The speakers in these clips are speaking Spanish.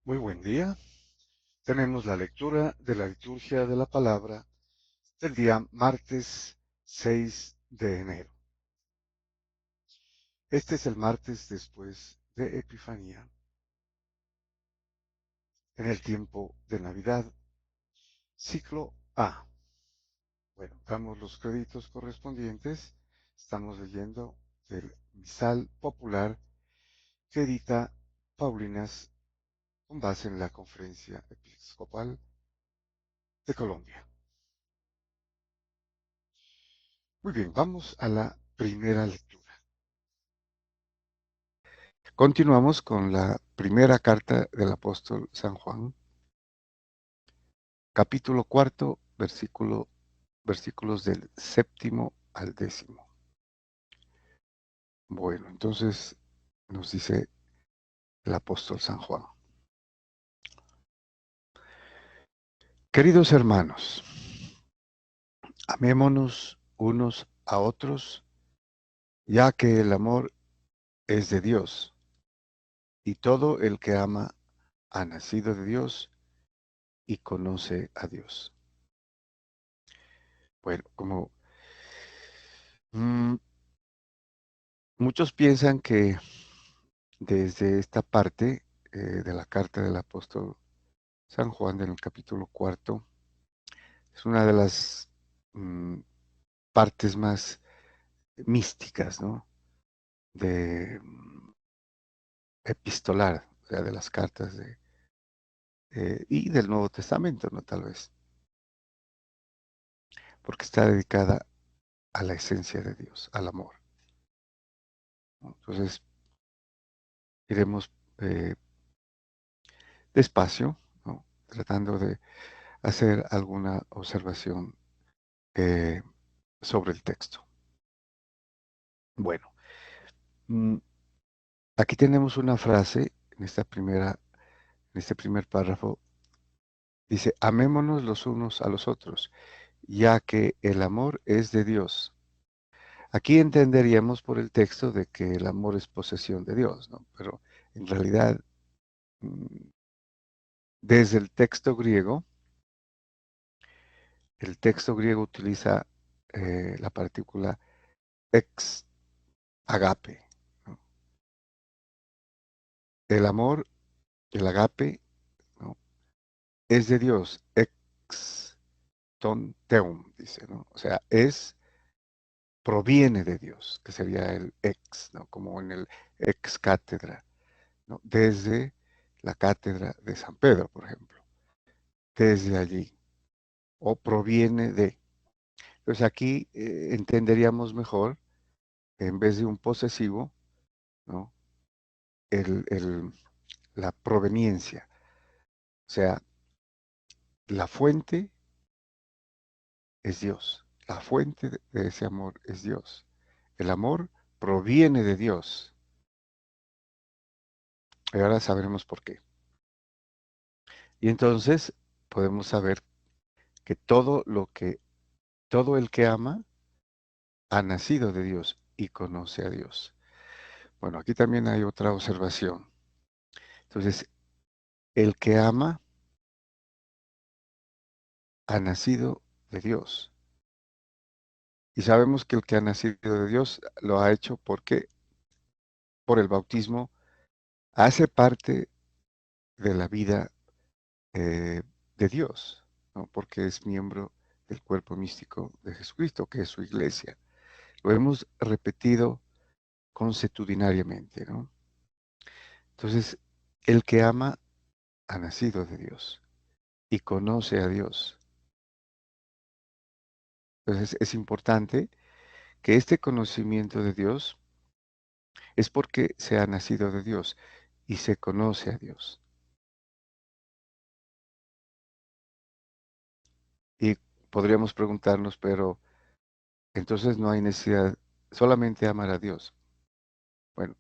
Muy buen día. Tenemos la lectura de la liturgia de la palabra del día martes 6 de enero. Este es el martes después de Epifanía, en el tiempo de Navidad, ciclo A. Bueno, damos los créditos correspondientes. Estamos leyendo del misal popular que edita Paulinas con base en la Conferencia Episcopal de Colombia. Muy bien, vamos a la primera lectura. Continuamos con la primera carta del apóstol San Juan, capítulo cuarto, versículos del 7 al 10. Bueno, entonces nos dice el apóstol San Juan. Queridos hermanos, amémonos unos a otros, ya que el amor es de Dios, y todo el que ama ha nacido de Dios y conoce a Dios. Bueno, como muchos piensan que desde esta parte de la carta del apóstol San Juan, en el capítulo cuarto, es una de las mm, partes más místicas, ¿no? De epistolar, o sea, de las cartas y del Nuevo Testamento, ¿no? Tal vez, porque está dedicada a la esencia de Dios, al amor, ¿no? Entonces, iremos despacio, ¿no? Tratando de hacer alguna observación eh, sobre el texto. Bueno, mm, aquí tenemos una frase en este primer párrafo. Dice, amémonos los unos a los otros, ya que el amor es de Dios. Aquí entenderíamos por el texto de que el amor es posesión de Dios, ¿no? Pero en realidad, mm, desde el texto griego utiliza la partícula ex agape, ¿no? El amor, el agape, ¿no? Es de Dios, ex ton teum, dice, ¿no? O sea, proviene de Dios, que sería el ex, ¿no? Como en el ex cátedra, ¿no? Desde la cátedra de San Pedro, por ejemplo, desde allí, o proviene de. Entonces aquí entenderíamos mejor, en vez de un posesivo, ¿no? El, el, la proveniencia, o sea, la fuente es Dios, la fuente de ese amor es Dios. El amor proviene de Dios. Y ahora sabremos por qué. Y entonces podemos saber que todo el que ama ha nacido de Dios y conoce a Dios. Bueno, aquí también hay otra observación. Entonces, el que ama ha nacido de Dios. Y sabemos que el que ha nacido de Dios lo ha hecho porque por el bautismo hace parte de la vida de Dios, ¿no? Porque es miembro del cuerpo místico de Jesucristo, que es su iglesia. Lo hemos repetido consuetudinariamente, ¿no? Entonces, el que ama ha nacido de Dios y conoce a Dios. Entonces, es importante que este conocimiento de Dios es porque se ha nacido de Dios y se conoce a Dios. Y podríamos preguntarnos, pero entonces no hay necesidad solamente amar a Dios. Bueno,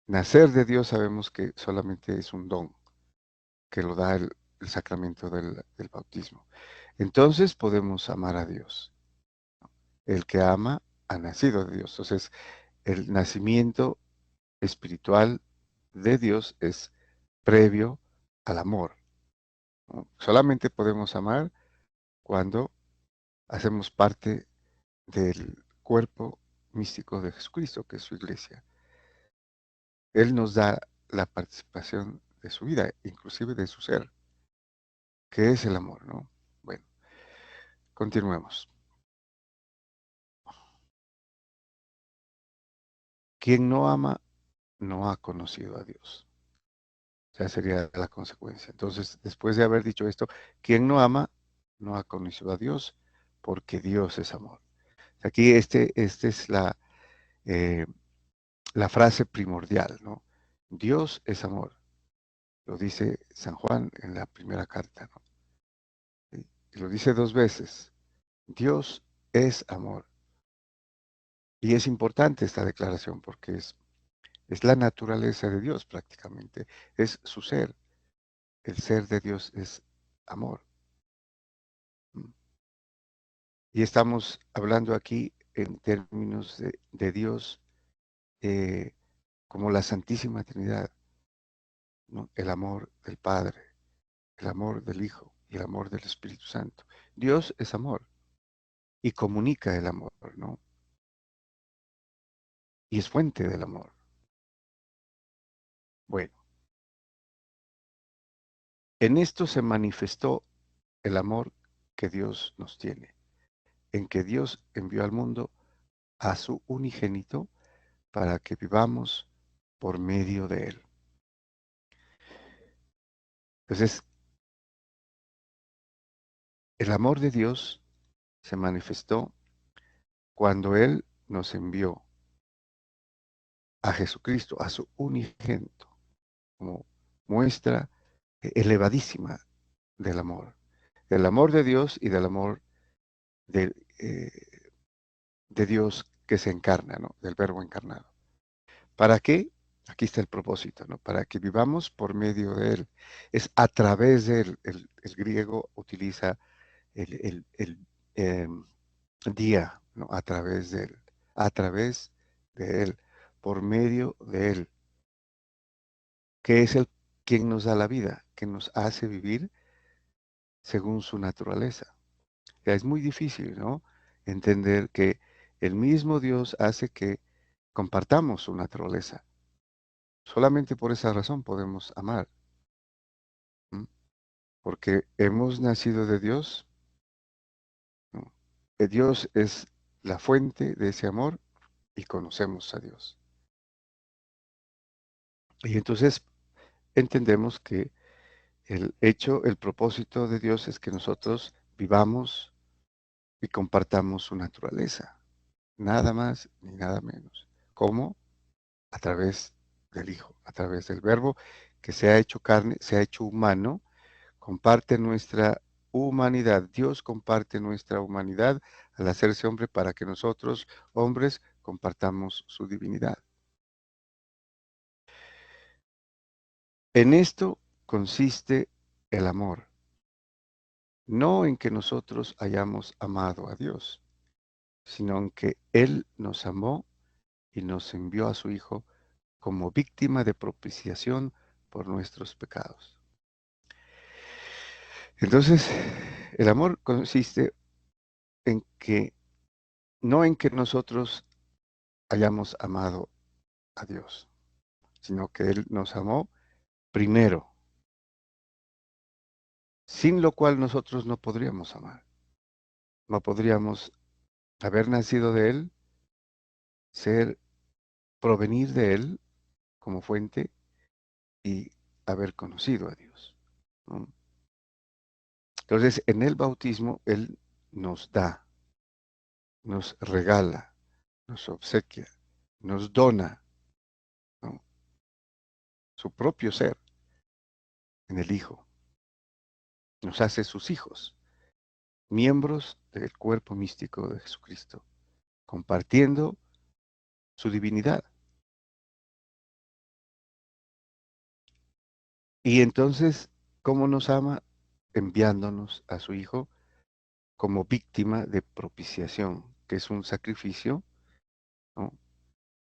nacer de Dios sabemos que solamente es un don que lo da el sacramento del bautismo. Entonces podemos amar a Dios. El que ama ha nacido de Dios. Entonces, el nacimiento espiritual de Dios es previo al amor, ¿no? Solamente podemos amar cuando hacemos parte del cuerpo místico de Jesucristo, que es su iglesia. Él nos da la participación de su vida, inclusive de su ser, que es el amor, ¿no? Bueno, continuemos. Quien no ama no ha conocido a Dios. O sea, sería la consecuencia. Entonces, después de haber dicho esto, quien no ama no ha conocido a Dios, porque Dios es amor. Aquí este es eh, la frase primordial, ¿no? Dios es amor. Lo dice San Juan en la primera carta, ¿no? Y lo dice dos veces. Dios es amor. Y es importante esta declaración porque es la naturaleza de Dios prácticamente. Es su ser. El ser de Dios es amor. ¿Mm? Y estamos hablando aquí en términos de Dios eh, como la Santísima Trinidad, ¿no? El amor del Padre, el amor del Hijo y el amor del Espíritu Santo. Dios es amor y comunica el amor, ¿no? Y es fuente del amor. Bueno, en esto se manifestó el amor que Dios nos tiene, en que Dios envió al mundo a su unigénito para que vivamos por medio de él. Entonces, el amor de Dios se manifestó cuando Él nos envió a Jesucristo, a su unigénito, como muestra elevadísima del amor de Dios y del amor de, eh, de Dios que se encarna, ¿no? Del Verbo encarnado. ¿Para qué? Aquí está el propósito, ¿no? Para que vivamos por medio de Él. Es a través de Él. El griego utiliza el día, ¿no? A través de Él. A través de Él. Por medio de Él. Que es el quien nos da la vida, que nos hace vivir según su naturaleza. Ya es muy difícil, ¿no? Entender que el mismo Dios hace que compartamos su naturaleza. Solamente por esa razón podemos amar, ¿m? Porque hemos nacido de Dios, ¿no? Dios es la fuente de ese amor y conocemos a Dios. Y entonces entendemos que el propósito de Dios es que nosotros vivamos y compartamos su naturaleza, nada más ni nada menos. ¿Cómo? A través del Hijo, a través del Verbo que se ha hecho carne, se ha hecho humano, comparte nuestra humanidad. Dios comparte nuestra humanidad al hacerse hombre para que nosotros, hombres, compartamos su divinidad. En esto consiste el amor, no en que nosotros hayamos amado a Dios, sino en que Él nos amó y nos envió a su Hijo como víctima de propiciación por nuestros pecados. Entonces, el amor consiste en que, no en que nosotros hayamos amado a Dios, sino que Él nos amó primero, sin lo cual nosotros no podríamos amar. No podríamos haber nacido de Él, ser, provenir de Él como fuente y haber conocido a Dios, ¿no? Entonces, en el bautismo, Él nos da, nos regala, nos obsequia, nos dona, ¿no? Su propio ser en el Hijo. Nos hace sus hijos, miembros del cuerpo místico de Jesucristo, compartiendo su divinidad. Y entonces, ¿cómo nos ama? Enviándonos a su Hijo como víctima de propiciación, que es un sacrificio, ¿no?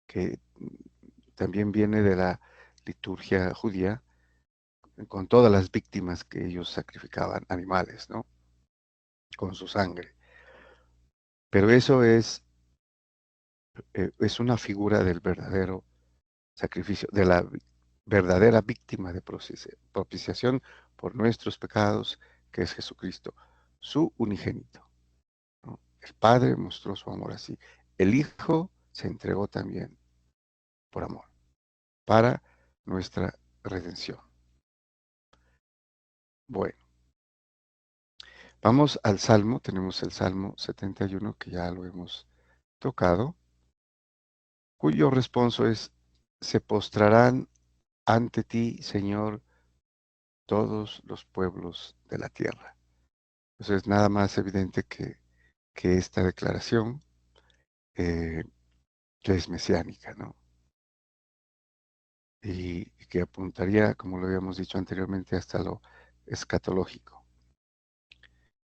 Que también viene de la liturgia judía, con todas las víctimas que ellos sacrificaban, animales, ¿no? Con su sangre. Pero eso es una figura del verdadero sacrificio, de la verdadera víctima de propiciación por nuestros pecados, que es Jesucristo, su unigénito, ¿no? El Padre mostró su amor así. El Hijo se entregó también por amor, para nuestra redención. Bueno, vamos al Salmo, tenemos el Salmo 71, que ya lo hemos tocado, cuyo responso es: se postrarán ante ti, Señor, todos los pueblos de la tierra. Entonces, nada más evidente que esta declaración, eh, que es mesiánica, ¿no? Y que apuntaría, como lo habíamos dicho anteriormente, hasta lo escatológico.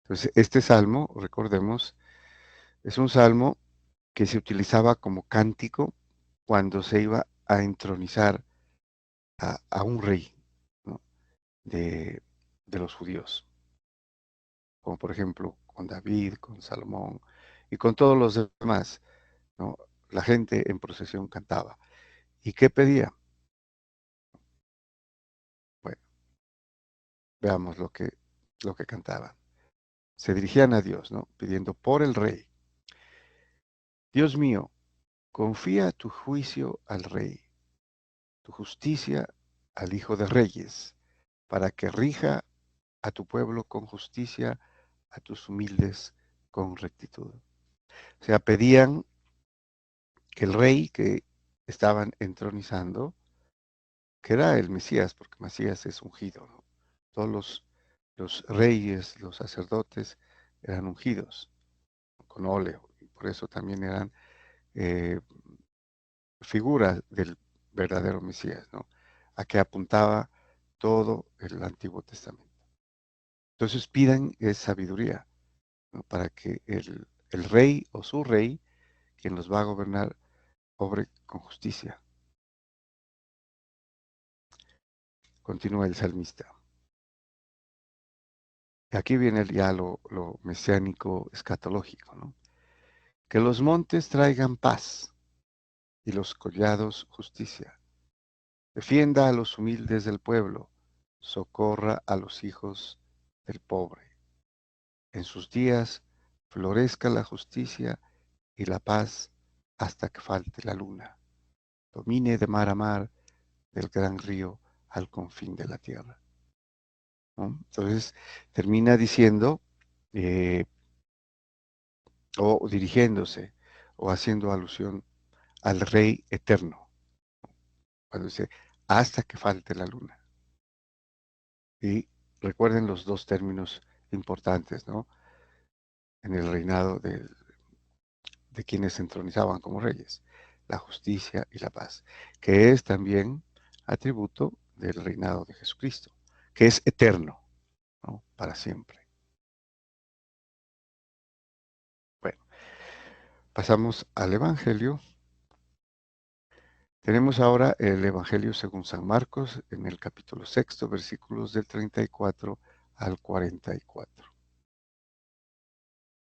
Entonces, este salmo, recordemos, es un salmo que se utilizaba como cántico cuando se iba a entronizar a un rey, ¿no? de los judíos, como por ejemplo con David, con Salomón y con todos los demás, ¿no? La gente en procesión cantaba. ¿Y qué pedía? Bueno, veamos lo que cantaban. Se dirigían a Dios, ¿no? Pidiendo por el rey. Dios mío, confía tu juicio al rey, tu justicia al hijo de reyes, para que rija a tu pueblo con justicia, a tus humildes con rectitud. O sea, pedían que el rey que estaban entronizando, que era el Mesías, porque Mesías es ungido, ¿no? Todos los reyes, los sacerdotes eran ungidos con óleo, y por eso también eran eh, figuras del verdadero Mesías, ¿no? A que apuntaba todo el Antiguo Testamento. Entonces pidan sabiduría, ¿no? Para que el rey o su rey, quien los va a gobernar, obre con justicia. Continúa el salmista. Y aquí viene ya lo mesiánico escatológico, ¿no? Que los montes traigan paz y los collados justicia. Defienda a los humildes del pueblo, socorra a los hijos del pobre. En sus días florezca la justicia y la paz hasta que falte la luna. Domine de mar a mar, del gran río al confín de la tierra, ¿no? Entonces termina diciendo, eh, o dirigiéndose, o haciendo alusión al Rey eterno, cuando dice, hasta que falte la luna. Y recuerden los dos términos importantes, ¿no? En el reinado de quienes se entronizaban como reyes: la justicia y la paz, que es también atributo del reinado de Jesucristo, que es eterno, ¿no? Para siempre. Bueno, pasamos al Evangelio. Tenemos ahora el Evangelio según San Marcos en el capítulo 6, versículos del 34 al 44.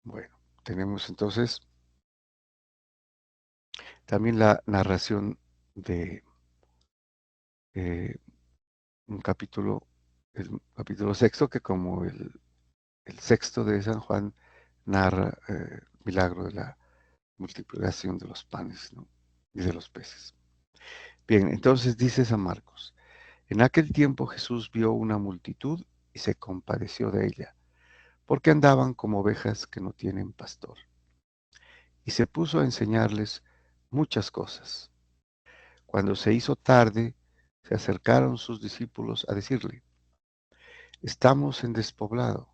Bueno, tenemos entonces también la narración de eh, un capítulo, el capítulo 6, que como el sexto de San Juan narra el milagro de la multiplicación de los panes, ¿no? Y de los peces. Bien, entonces dice San Marcos: en aquel tiempo Jesús vio una multitud y se compadeció de ella, porque andaban como ovejas que no tienen pastor. Y se puso a enseñarles muchas cosas. Cuando se hizo tarde, se acercaron sus discípulos a decirle: estamos en despoblado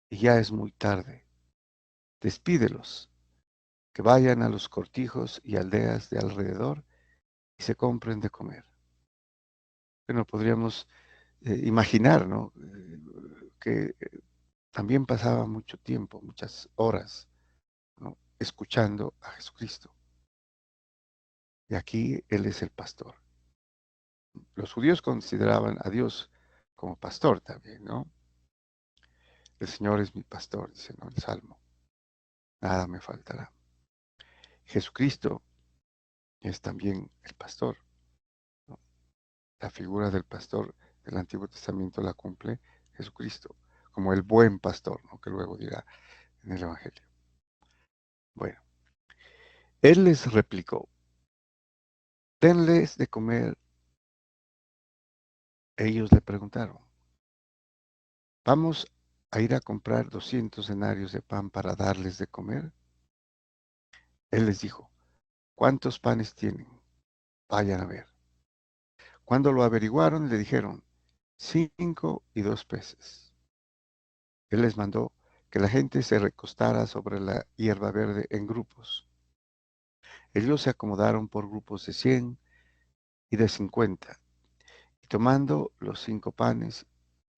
y ya es muy tarde. Despídelos, que vayan a los cortijos y aldeas de alrededor y se compren de comer. Bueno, podríamos imaginar, ¿no? Que también pasaba mucho tiempo, muchas horas, ¿no? Escuchando a Jesucristo. Y aquí Él es el pastor. Los judíos consideraban a Dios como pastor también, ¿no? El Señor es mi pastor, dice, ¿no? El Salmo. Nada me faltará. Jesucristo es también el pastor, ¿no? La figura del pastor del Antiguo Testamento la cumple Jesucristo, como el buen pastor, ¿no? Que luego dirá en el Evangelio. Bueno, él les replicó, denles de comer. Ellos le preguntaron, ¿vamos a ir a comprar 200 denarios de pan para darles de comer? Él les dijo, ¿cuántos panes tienen? Vayan a ver. Cuando lo averiguaron, le dijeron, 5 y 2 peces. Él les mandó que la gente se recostara sobre la hierba verde en grupos. Ellos se acomodaron por grupos de 100 y de 50, y tomando los 5 panes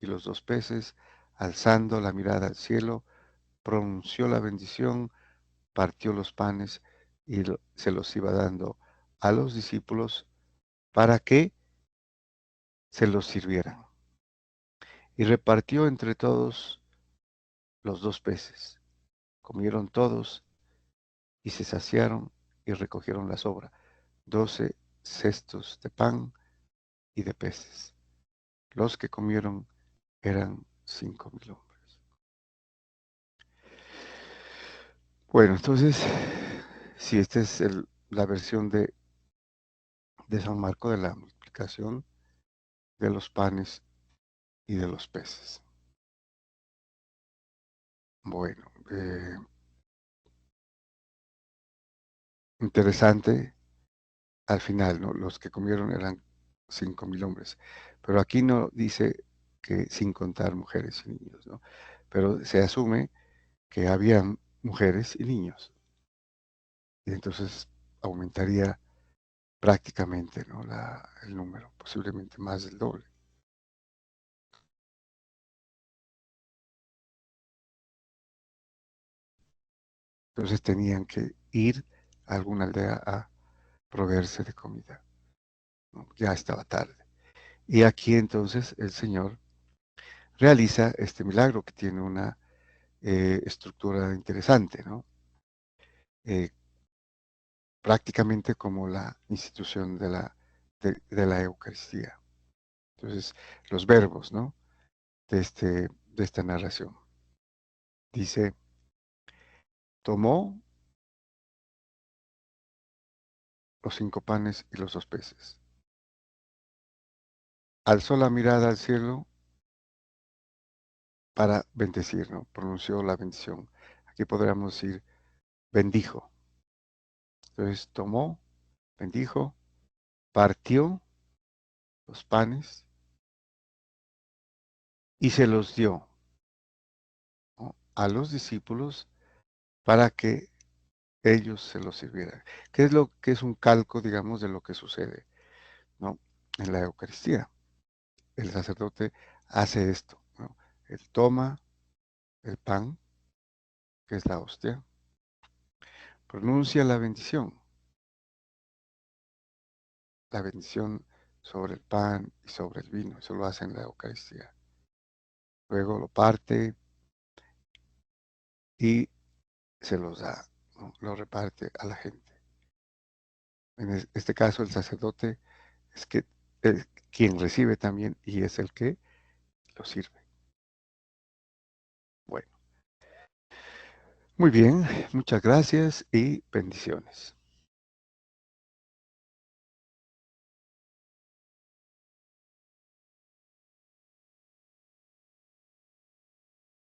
y los 2 peces, alzando la mirada al cielo, pronunció la bendición, partió los panes y se los iba dando a los discípulos para que se los sirvieran. Y repartió entre todos los 2 peces. Comieron todos y se saciaron y recogieron la sobra, 12 cestos de pan y de peces. Los que comieron eran 5,000 hombres. Bueno, entonces, si esta es la versión de San Marco de la multiplicación de los panes y de los peces. Bueno, interesante al final, ¿no? Los que comieron eran 5,000 hombres, pero aquí no dice que sin contar mujeres y niños, ¿no? Pero se asume que habían mujeres y niños, y entonces aumentaría prácticamente, ¿no? El número, posiblemente más del doble. Entonces tenían que ir a alguna aldea a proveerse de comida, ¿no? Ya estaba tarde. Y aquí entonces el Señor realiza este milagro que tiene una estructura interesante, ¿no? Eh, prácticamente como la institución de la Eucaristía. Entonces, los verbos, ¿no? De esta narración. Dice, tomó los 5 panes y los 2 peces. Alzó la mirada al cielo para bendecir, ¿no? Pronunció la bendición. Aquí podríamos decir, bendijo. Entonces, tomó, bendijo, partió los panes y se los dio, ¿no? A los discípulos para que ellos se los sirvieran. ¿Qué es lo que es un calco, digamos, de lo que sucede, ¿no? En la Eucaristía? El sacerdote hace esto, ¿no? Él toma el pan, que es la hostia, pronuncia la bendición sobre el pan y sobre el vino. Eso lo hace en la Eucaristía. Luego lo parte y se los da, ¿no? Lo reparte a la gente. En este caso, el sacerdote es que es quien recibe también y es el que lo sirve. Bueno, muy bien, muchas gracias y bendiciones.